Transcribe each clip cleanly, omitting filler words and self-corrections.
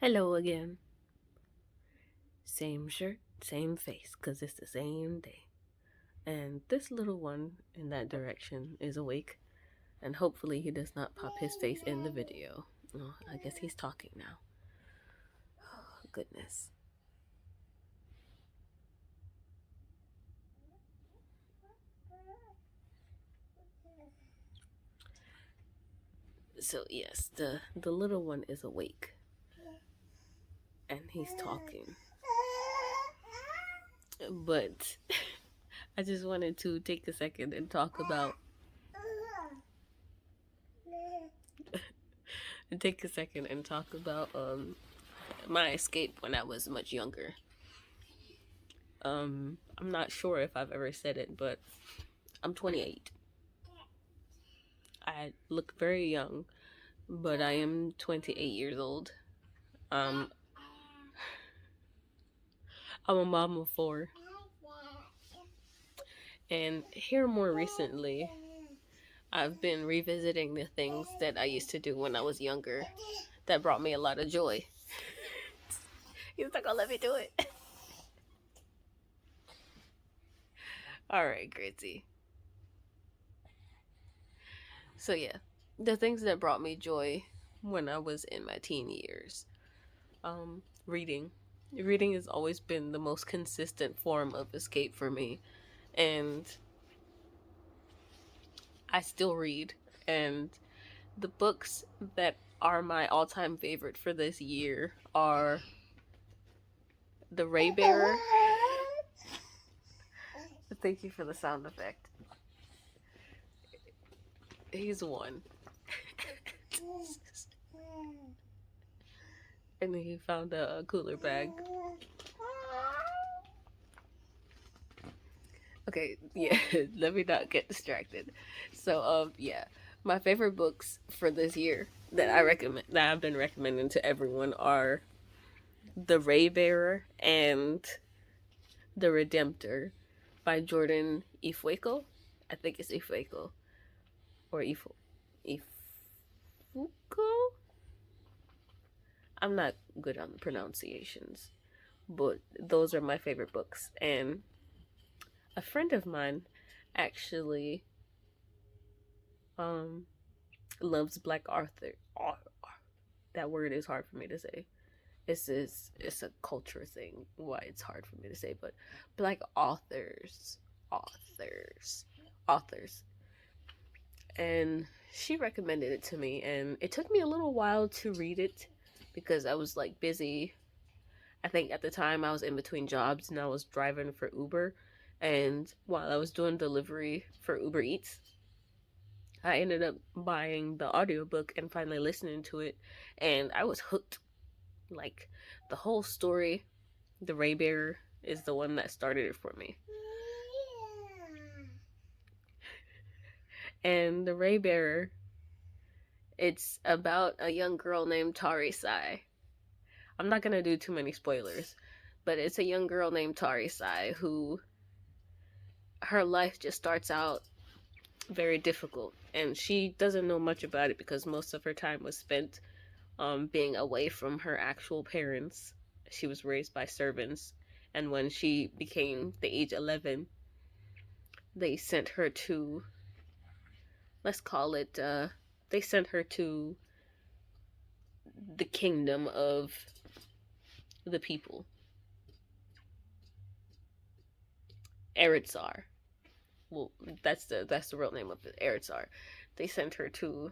Hello again. Same shirt, same face, because it's the same day. And this little one in that direction is awake, and hopefully he does not pop his face in the video. Oh, I guess he's talking now. Oh, goodness. So yes, the little one is awake, and he's talking. But I just wanted to take a second and talk about my escape when I was much younger. I'm not sure if I've ever said it, but I'm 28. I look very young, but I am 28 years old. Um, I'm a mom of four, and here more recently, I've been revisiting the things that I used to do when I was younger that brought me a lot of joy. He's not gonna let me do it. All right, Gritzy. So yeah, the things that brought me joy when I was in my teen years. Reading. Reading has always been the most consistent form of escape for me, and I still read. And the books that are my all-time favorite for this year are The Ray Bearer. Thank you for the sound effect. He's one. And he found a cooler bag. Okay, yeah, let me not get distracted. So, yeah, my favorite books for this year that I've been recommending to everyone are The Ray Bearer and The Redemptor by Jordan Ifueko. I think it's Ifueko or Ifuko. I'm not good on pronunciations, but those are my favorite books. And a friend of mine actually um loves Black Arthur. That word is hard for me to say. It's a culture thing. Why it's hard for me to say, but Black authors, and she recommended it to me, and it took me a little while to read it because I was like busy. I think at the time I was in between jobs and I was driving for Uber, and while I was doing delivery for Uber Eats, I ended up buying the audiobook and finally listening to it, and I was hooked. Like the whole story, the Ray Bearer is the one that started it for me. And the Ray Bearer, it's about a young girl named tarisai. I'm not gonna do too many spoilers, but it's a young girl named tarisai who her life just starts out very difficult, and she doesn't know much about it because most of her time was spent being away from her actual parents. She was raised by servants, and when she became the age 11, they sent her to, let's call it, they sent her to the kingdom of the people, eretz. Well, that's the real name of it, eretz. They sent her to,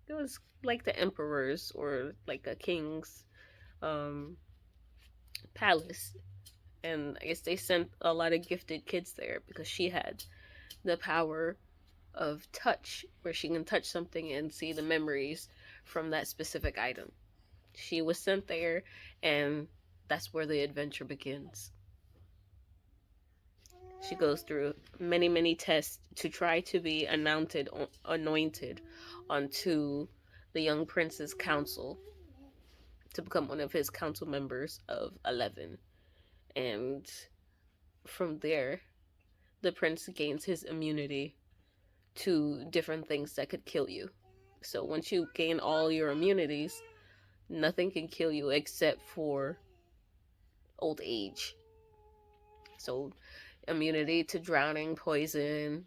it was like the emperor's or like a king's um palace, and I guess they sent a lot of gifted kids there because she had the power of touch, where she can touch something and see the memories from that specific item. She was sent there, and that's where the adventure begins. She goes through many, many tests to try to be anointed onto the young prince's council to become one of his council members of 11. And from there, the prince gains his immunity to different things that could kill you. So once you gain all your immunities, Nothing can kill you except for old age. So, immunity to drowning, poison,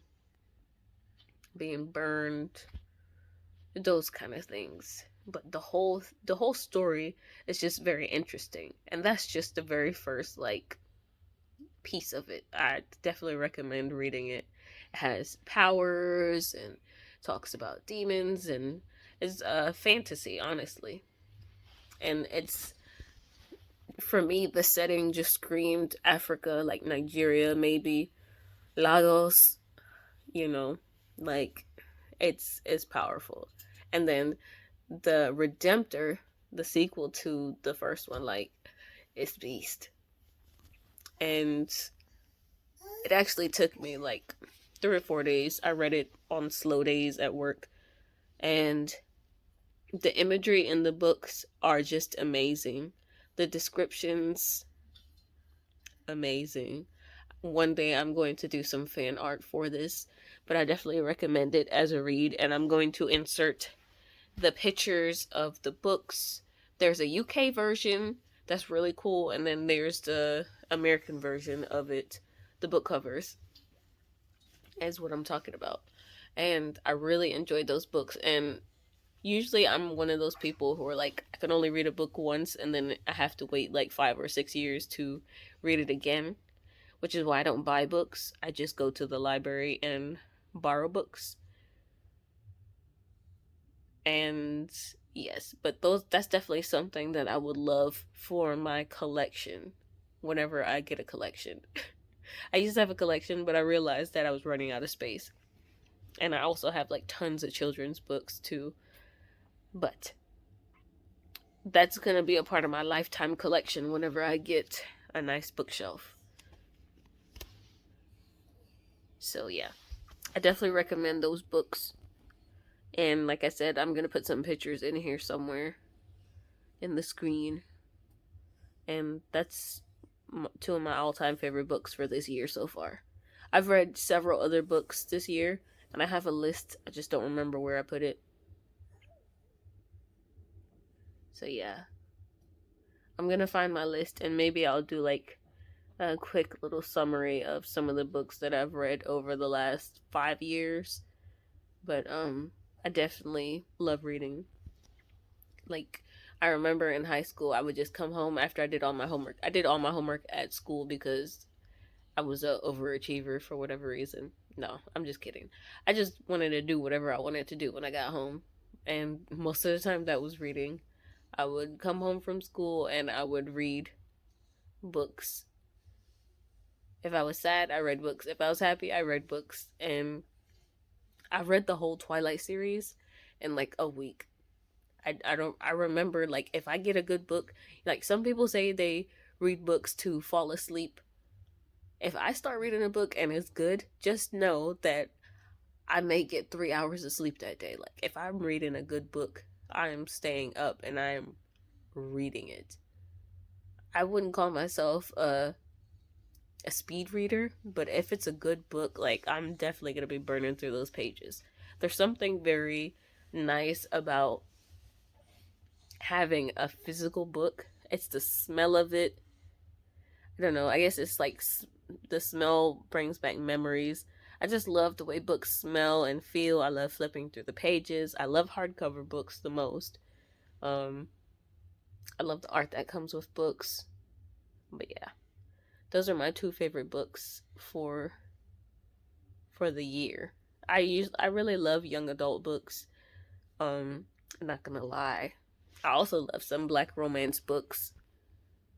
being burned, those kind of things. But the whole story is just very interesting, and that's just the very first like piece of it. I definitely recommend reading it. It has powers and talks about demons and is fantasy, honestly. And it's, for me, the setting just screamed Africa, like Nigeria, maybe Lagos. You know, like it's powerful. And then the Redemptor, the sequel to the first one, like it's beast. And it actually took me like 3 or 4 days. I read it on slow days at work, and the imagery in the books are just amazing. The descriptions, amazing. One day I'm going to do some fan art for this, but I definitely recommend it as a read, and I'm going to insert the pictures of the books. There's a UK version that's really cool, and then there's the American version of it. The book covers is what I'm talking about. And I really enjoyed those books. And usually I'm one of those people who are like, I can only read a book once and then I have to wait like 5 or 6 years to read it again, which is why I don't buy books. I just go to the library and borrow books. And yes, but that's definitely something that I would love for my collection whenever I get a collection. I used to have a collection, but I realized that I was running out of space. And I also have like tons of children's books too. But that's going to be a part of my lifetime collection whenever I get a nice bookshelf. So yeah, I definitely recommend those books. And like I said, I'm going to put some pictures in here somewhere in the screen. And that's two of my all-time favorite books for this year so far. I've read several other books this year, and I have a list. I just don't remember where I put it. So yeah, I'm gonna find my list, and maybe I'll do like a quick little summary of some of the books that I've read over the last 5 years. But I definitely love reading. Like, I remember in high school, I would just come home after I did all my homework. I did all my homework at school because I was a overachiever for whatever reason. No, I'm just kidding. I just wanted to do whatever I wanted to do when I got home, and most of the time that was reading. I would come home from school and I would read books. If I was sad, I read books. If I was happy, I read books. And I read the whole Twilight series in like a week. I remember, like, if I get a good book, like some people say they read books to fall asleep. If I start reading a book and it's good, just know that I may get 3 hours of sleep that day. Like, if I'm reading a good book, I am staying up and I am reading it. I wouldn't call myself a speed reader, but if it's a good book, like, I'm definitely gonna be burning through those pages. There's something very nice about having a physical book. It's the smell of it. I don't know. I guess it's like the smell brings back memories. I just love the way books smell and feel. I love flipping through the pages. I love hardcover books the most. Um, I love the art that comes with books. But yeah, those are my two favorite books for the year. I really love young adult books. I'm not gonna lie. I also love some black romance books.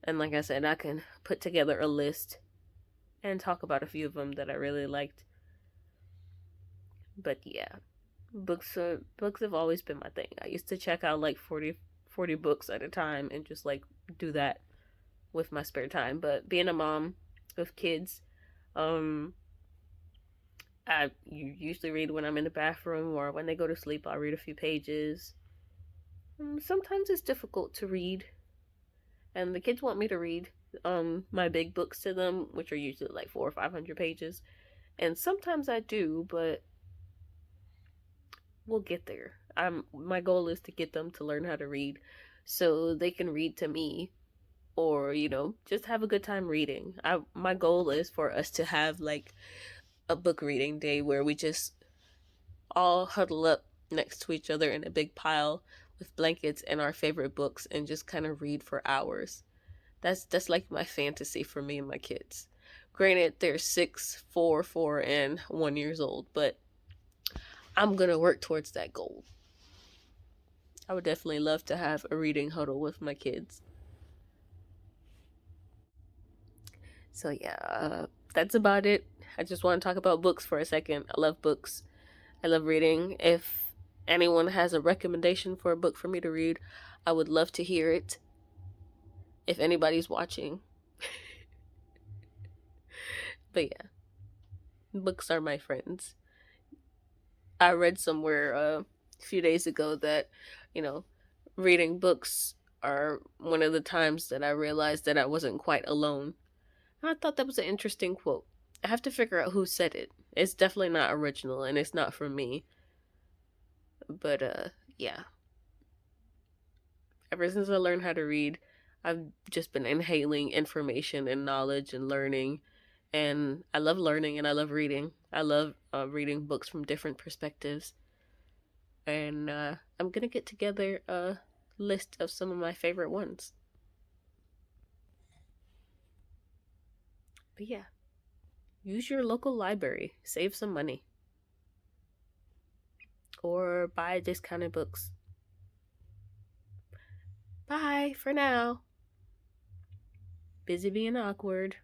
And like I said, I can put together a list and talk about a few of them that I really liked. But yeah, books have always been my thing. I used to check out like 40 books at a time and just like do that with my spare time. But being a mom with kids, um I usually read when I'm in the bathroom or when they go to sleep. I'll read a few pages. Sometimes it's difficult to read, and the kids want me to read my big books to them, which are usually like 400 or 500 pages. And sometimes I do, but we'll get there. My goal is to get them to learn how to read so they can read to me, or just have a good time reading. My goal is for us to have like a book reading day where we just all huddle up next to each other in a big pile with blankets and our favorite books and just kind of read for hours. That's like my fantasy for me and my kids. Granted, they're 6, 4, 4, and 1 years old, but I'm gonna work towards that goal. I would definitely love to have a reading huddle with my kids. So yeah, that's about it. I just want to talk about books for a second. I love books. I love reading. If anyone has a recommendation for a book for me to read, I would love to hear it. If anybody's watching. But yeah, books are my friends. I read somewhere a few days ago that, you know, reading books are one of the times that I realized that I wasn't quite alone. I thought that was an interesting quote. I have to figure out who said it. It's definitely not original and it's not from me. But yeah. Ever since I learned how to read, I've just been inhaling information and knowledge and learning. And I love learning and I love reading. I love reading books from different perspectives. And I'm going to get together a list of some of my favorite ones. But yeah, use your local library, save some money, or buy discounted books. Bye for now. Busy being awkward.